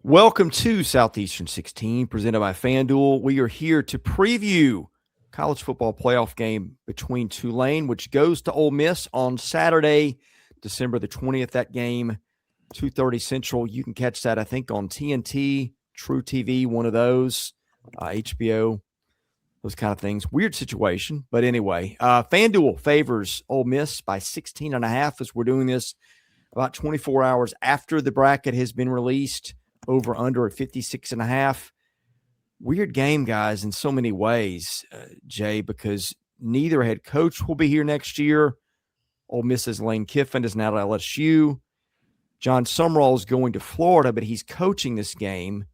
Welcome to Southeastern 16, presented by FanDuel. We are here to preview college football playoff game between Tulane, which goes to Ole Miss on Saturday, December the 20th. That game, 2:30 Central. You can catch that, I think, on TNT, True TV, one of those, HBO, those kind of things. Weird situation, but anyway. FanDuel favors Ole Miss by 16.5 as we're doing this about 24 hours after the bracket has been released. Over under at 56.5. Weird game, guys, in so many ways, Jay, because neither head coach will be here next year. Ole Miss's Lane Kiffin is now at LSU. Jon Sumrall is going to Florida, but he's coaching this game.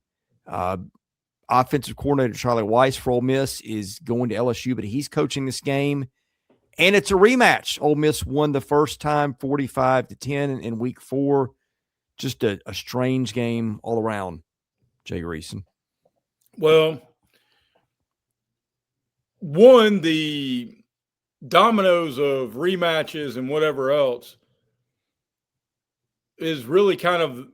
Offensive coordinator Charlie Weis for Ole Miss is going to LSU, but he's coaching this game. And it's a rematch. Ole Miss won the first time 45-10 in week 4. Just a strange game all around, Jay Retzlaff. Well, one, the dominoes of rematches and whatever else is really kind of,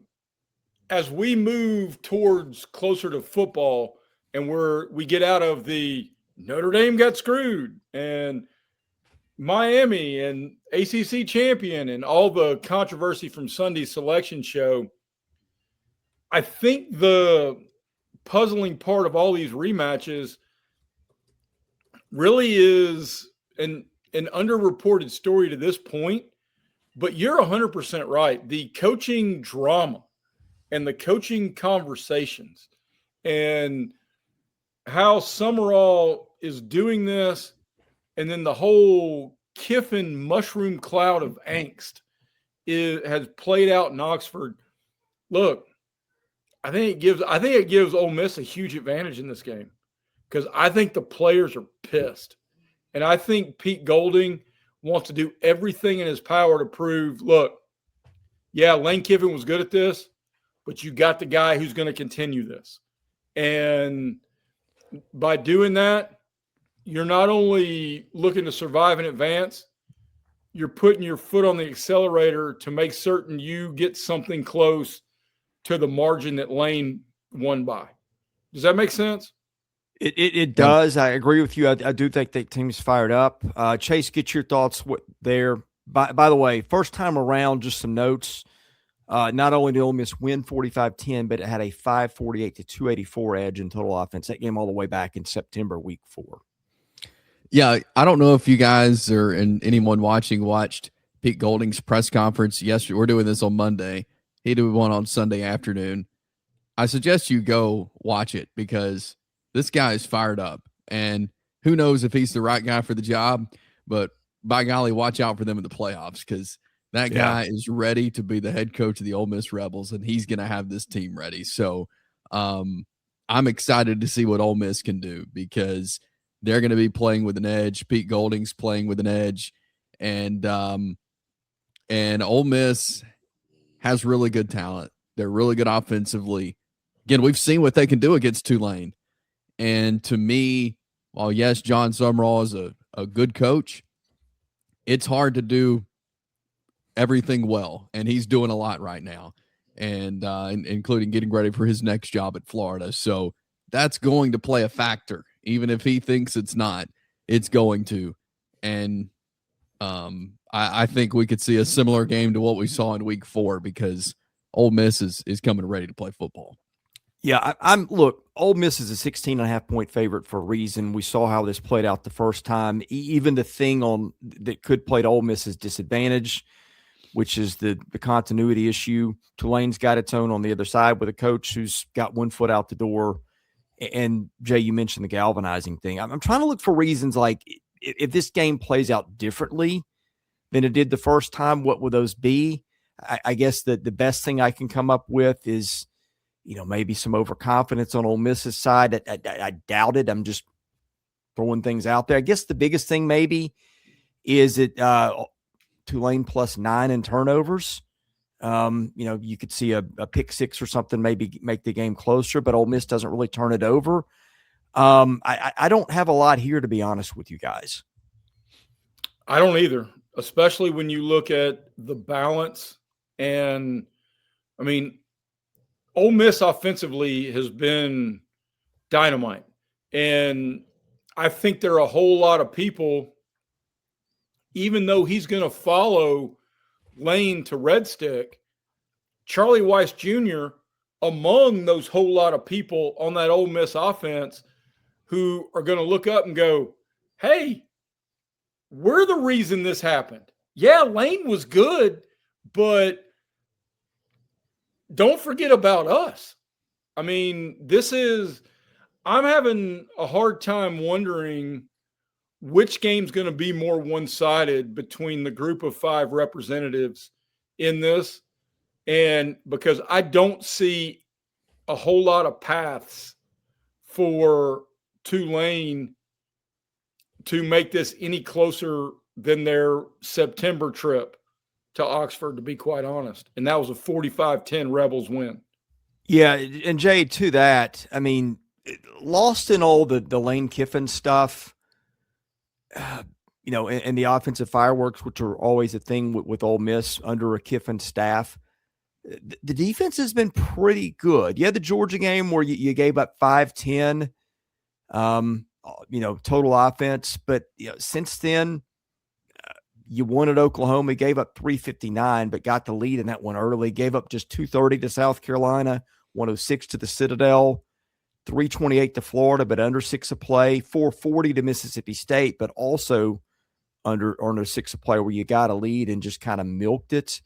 as we move towards closer to football and we get out of the Notre Dame got screwed and Miami and ACC champion and all the controversy from Sunday's selection show, I think the puzzling part of all these rematches really is an underreported story to this point, but you're 100% right. The coaching drama and the coaching conversations and how Sumrall is doing this, and then the whole Kiffin mushroom cloud of angst has played out in Oxford. Look, I think it gives Ole Miss a huge advantage in this game because I think the players are pissed. And I think Pete Golding wants to do everything in his power to prove, look, yeah, Lane Kiffin was good at this, but you got the guy who's going to continue this. And by doing that, you're not only looking to survive and advance, you're putting your foot on the accelerator to make certain you get something close to the margin that Lane won by. Does that make sense? It does. I agree with you. I do think the team's fired up. Chase, get your thoughts there. By the way, first time around, just some notes. Not only did Ole Miss win 45-10, but it had a 548-284 edge in total offense. That game all the way back in September, week 4. Yeah, I don't know if you guys or anyone watching watched Pete Golding's press conference yesterday. We're doing this on Monday. He did one on Sunday afternoon. I suggest you go watch it because this guy is fired up. And who knows if he's the right guy for the job, but by golly, watch out for them in the playoffs because that guy is ready to be the head coach of the Ole Miss Rebels, and he's going to have this team ready. So I'm excited to see what Ole Miss can do because they're going to be playing with an edge. Pete Golding's playing with an edge. And Ole Miss has really good talent. They're really good offensively. Again, we've seen what they can do against Tulane. And to me, while yes, Jon Sumrall is a good coach, it's hard to do everything well. And he's doing a lot right now, and including getting ready for his next job at Florida. So that's going to play a factor. Even if he thinks it's not, it's going to. And I think we could see a similar game to what we saw in week 4 because Ole Miss is coming ready to play football. Yeah, look, Ole Miss is a 16.5-point favorite for a reason. We saw how this played out the first time. Even the thing that could play to Ole Miss's disadvantage, which is the continuity issue. Tulane's got its own on the other side with a coach who's got one foot out the door. And Jay, you mentioned the galvanizing thing. I'm trying to look for reasons like if this game plays out differently than it did the first time, what would those be? I guess that the best thing I can come up with is, maybe some overconfidence on Ole Miss's side. I doubt it. I'm just throwing things out there. I guess the biggest thing maybe is it Tulane +9 in turnovers. You could see a pick 6 or something, maybe make the game closer, but Ole Miss doesn't really turn it over. I don't have a lot here, to be honest with you guys. I don't either, especially when you look at the balance. And I mean, Ole Miss offensively has been dynamite. And I think there are a whole lot of people, even though he's going to follow Lane to Red Stick, Charlie Weis Jr., among those whole lot of people on that Ole Miss offense who are going to look up and go, hey, we're the reason this happened. Yeah, Lane was good, but don't forget about us. I mean, I'm having a hard time wondering which game's going to be more one-sided between the group of 5 representatives in this. And because I don't see a whole lot of paths for Tulane to make this any closer than their September trip to Oxford, to be quite honest. And that was a 45-10 Rebels win. Yeah, and Jay, to that, I mean, lost in all the Lane Kiffin stuff, and the offensive fireworks, which are always a thing with Ole Miss under a Kiffin staff. The defense has been pretty good. You had the Georgia game where you gave up 5-10, total offense. But since then, you won at Oklahoma, gave up 359, but got the lead in that one early. Gave up just 230 to South Carolina, 106 to the Citadel, 328 to Florida, but under 6 a play, 440 to Mississippi State, but also under 6 a play where you got a lead and just kind of milked it.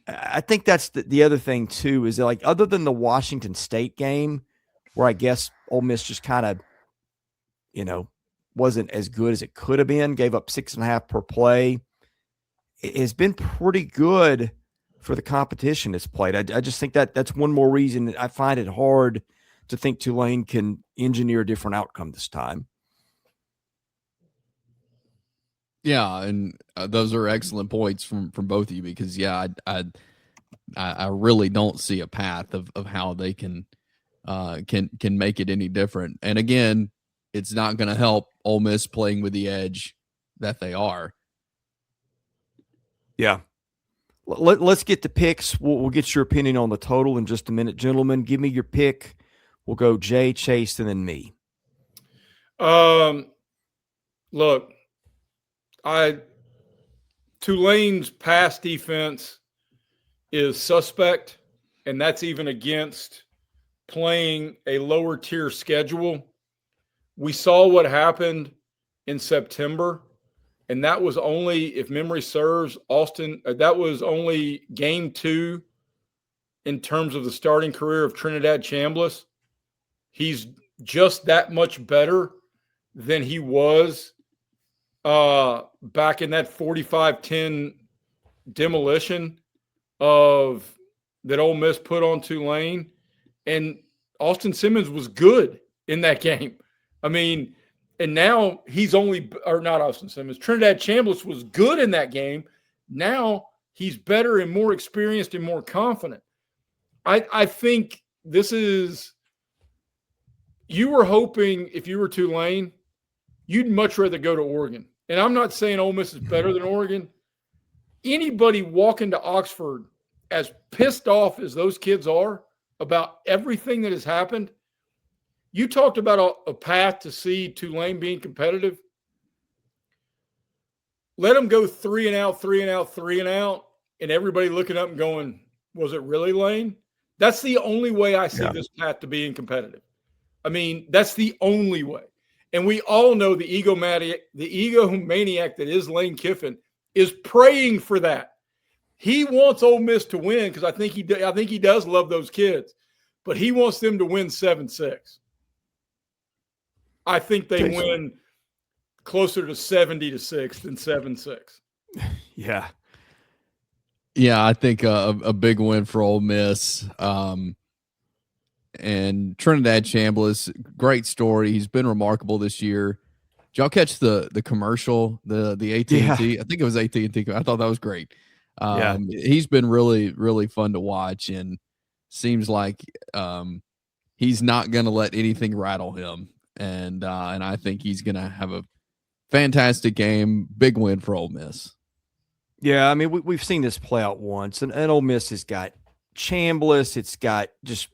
I think that's the other thing too, is that, like, other than the Washington State game, where I guess Ole Miss just kind of, wasn't as good as it could have been, gave up 6.5 per play. It has been pretty good for the competition it's played. I just think that's one more reason that I find it hard to think Tulane can engineer a different outcome this time. Yeah, and those are excellent points from both of you, because I really don't see a path of how they can make it any different. And again, it's not going to help Ole Miss playing with the edge that they are. Yeah. Let's get the picks. We'll get your opinion on the total in just a minute, gentlemen. Give me your pick. We'll go Jay, Chase, and then me. Look, Tulane's pass defense is suspect, and that's even against playing a lower tier schedule. We saw what happened in September, and that was only, if memory serves, that was only game 2 in terms of the starting career of Trinidad Chambliss. He's just that much better than he was back in that 45-10 demolition that Ole Miss put on Tulane. And Austin Simmons was good in that game. I mean, and now not Austin Simmons. Trinidad Chambliss was good in that game. Now he's better and more experienced and more confident. I think this is, you were hoping, if you were Tulane, you'd much rather go to Oregon. And I'm not saying Ole Miss is better than Oregon. Anybody walking to Oxford, as pissed off as those kids are about everything that has happened, you talked about a path to see Tulane being competitive. Let them go 3 and out, 3 and out, 3 and out, and everybody looking up and going, was it really Lane? That's the only way I see this path to being competitive. I mean, that's the only way. And we all know the egomaniac that is Lane Kiffin is praying for that. He wants Ole Miss to win because I think he does love those kids, but he wants them to win 7-6. I think they win closer to 70-6 than 7-6. Yeah. Yeah, I think a big win for Ole Miss. And Trinidad Chambliss, great story. He's been remarkable this year. Did y'all catch the commercial, the AT&T? Yeah. I think it was AT&T. I thought that was great. He's been really, really fun to watch, and seems like he's not going to let anything rattle him. And I think he's going to have a fantastic game. Big win for Ole Miss. Yeah, I mean, we've seen this play out once, and Ole Miss has got Chambliss. It's got just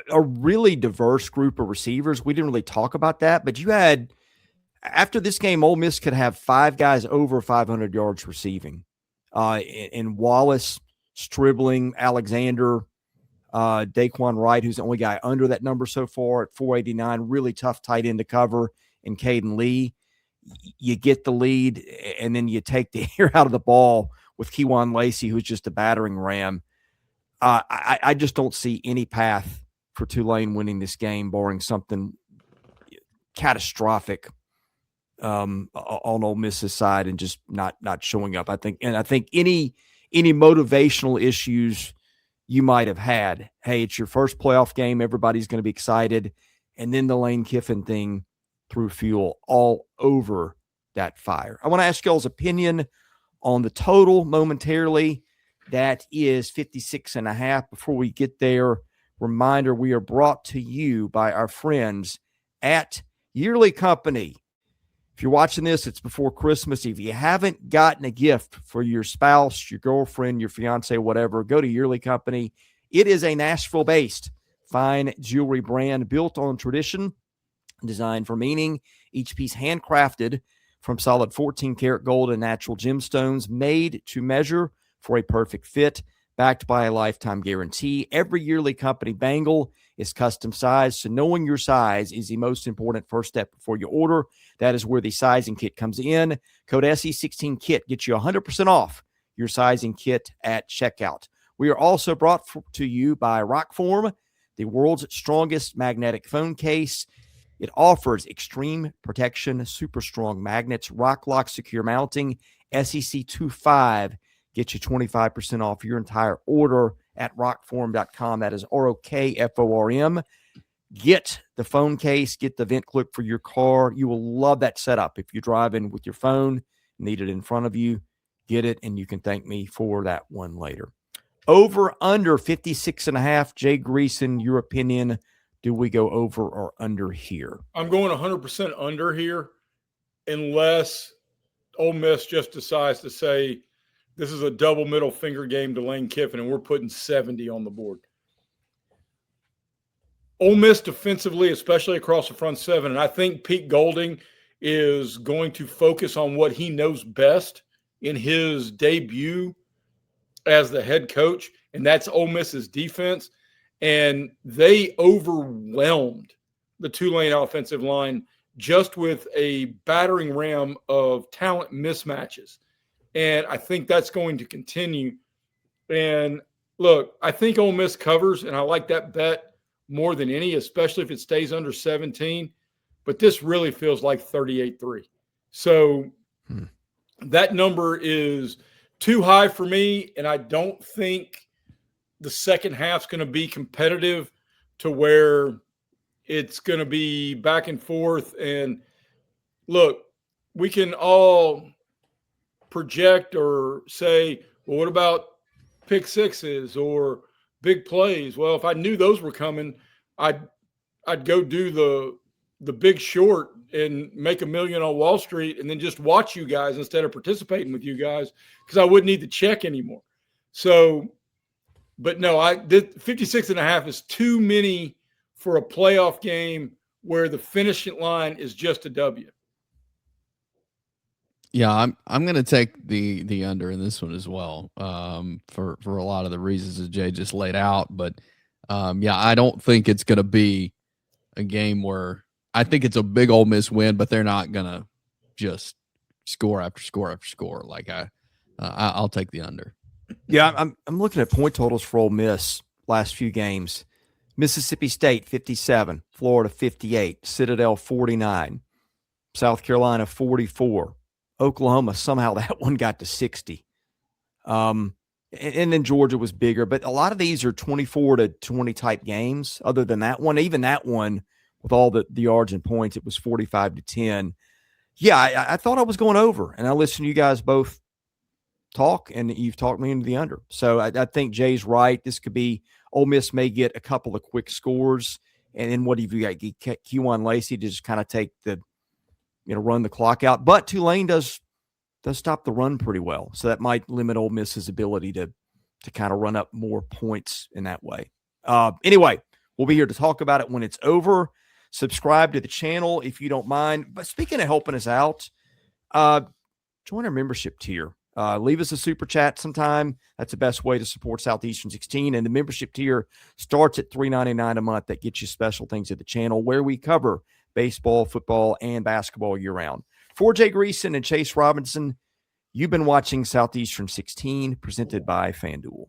a really diverse group of receivers. We didn't really talk about that, but you had, after this game, Ole Miss could have 5 guys over 500 yards receiving. In Wallace, Stribling, Alexander, Daquan Wright, who's the only guy under that number so far at 489, really tough tight end to cover, and Caden Lee. You get the lead, and then you take the air out of the ball with Kewan Lacy, who's just a battering ram. I just don't see any path for Tulane winning this game, barring something catastrophic on Ole Miss's side and just not showing up. I think any motivational issues you might have had. Hey, it's your first playoff game. Everybody's going to be excited. And then the Lane Kiffin thing threw fuel all over that fire. I want to ask y'all's opinion on the total momentarily. That is 56.5. Before we get there, reminder, we are brought to you by our friends at Yearly Company. If you're watching this, it's before Christmas. If you haven't gotten a gift for your spouse, your girlfriend, your fiance, whatever, go to Yearly Company. It is a Nashville-based fine jewelry brand built on tradition, designed for meaning. Each piece handcrafted from solid 14-karat gold and natural gemstones, made to measure for a perfect fit, backed by a lifetime guarantee. Every Yearly Company bangle is custom sized, so knowing your size is the most important first step before you order. That is where the sizing kit comes in. Code SE16KIT gets you 100% off your sizing kit at checkout. We are also brought to you by ROKFORM, the world's strongest magnetic phone case. It offers extreme protection, super strong magnets, rock lock secure mounting, SEC25. Get you 25% off your entire order at rockform.com. That is ROKFORM. Get the phone case, get the vent clip for your car. You will love that setup. If you're driving with your phone, need it in front of you, get it, and you can thank me for that one later. Over under 56.5. Jay Greason, your opinion. Do we go over or under here? I'm going 100% under here unless Ole Miss just decides to say this is a double middle finger game to Lane Kiffin and we're putting 70 on the board. Ole Miss defensively, especially across the front seven, and I think Pete Golding is going to focus on what he knows best in his debut as the head coach, and that's Ole Miss's defense. And they overwhelmed the Tulane offensive line just with a battering ram of talent mismatches. And I think that's going to continue. And look, I think Ole Miss covers, and I like that bet more than any, especially if it stays under 17. But this really feels like 38-3. So that number is too high for me, and I don't think the second half's going to be competitive to where it's going to be back and forth. And look, we can all project or say, well, what about pick sixes or big plays? Well, if I knew those were coming, I'd go do the Big Short and make $1 million on Wall Street and then just watch you guys instead of participating with you guys, because I wouldn't need to check anymore. So, but no, 56.5 is too many for a playoff game where the finishing line is just a W. Yeah, I'm going to take the under in this one as well, for a lot of the reasons that Jay just laid out. But yeah, I don't think it's going to be a game where I think it's a big Ole Miss win, but they're not going to just score after score after score. Like I'll take the under. Yeah, I'm looking at point totals for Ole Miss last few games. Mississippi State 57, Florida 58, Citadel 49, South Carolina 44, Oklahoma somehow that one got to 60. And then Georgia was bigger, but a lot of these are 24-20 type games. Other than that one, even that one with all the yards and points, it was 45-10. Yeah, I thought I was going over, and I listened to you guys both talk, and you've talked me into the under. So I think Jay's right. This could be Ole Miss may get a couple of quick scores, and then what have you got? Kewan Lacy to just kind of take the, run the clock out. But Tulane does stop the run pretty well, so that might limit Ole Miss's ability to to kind of run up more points in that way. Anyway, we'll be here to talk about it when it's over. Subscribe to the channel if you don't mind. But speaking of helping us out, join our membership tier. Leave us a super chat sometime. That's the best way to support Southeastern 16. And the membership tier starts at $3.99 a month. That gets you special things at the channel where we cover baseball, football, and basketball year-round. For Jake Retzlaff and Chase Robinson, you've been watching Southeastern 16, presented by FanDuel.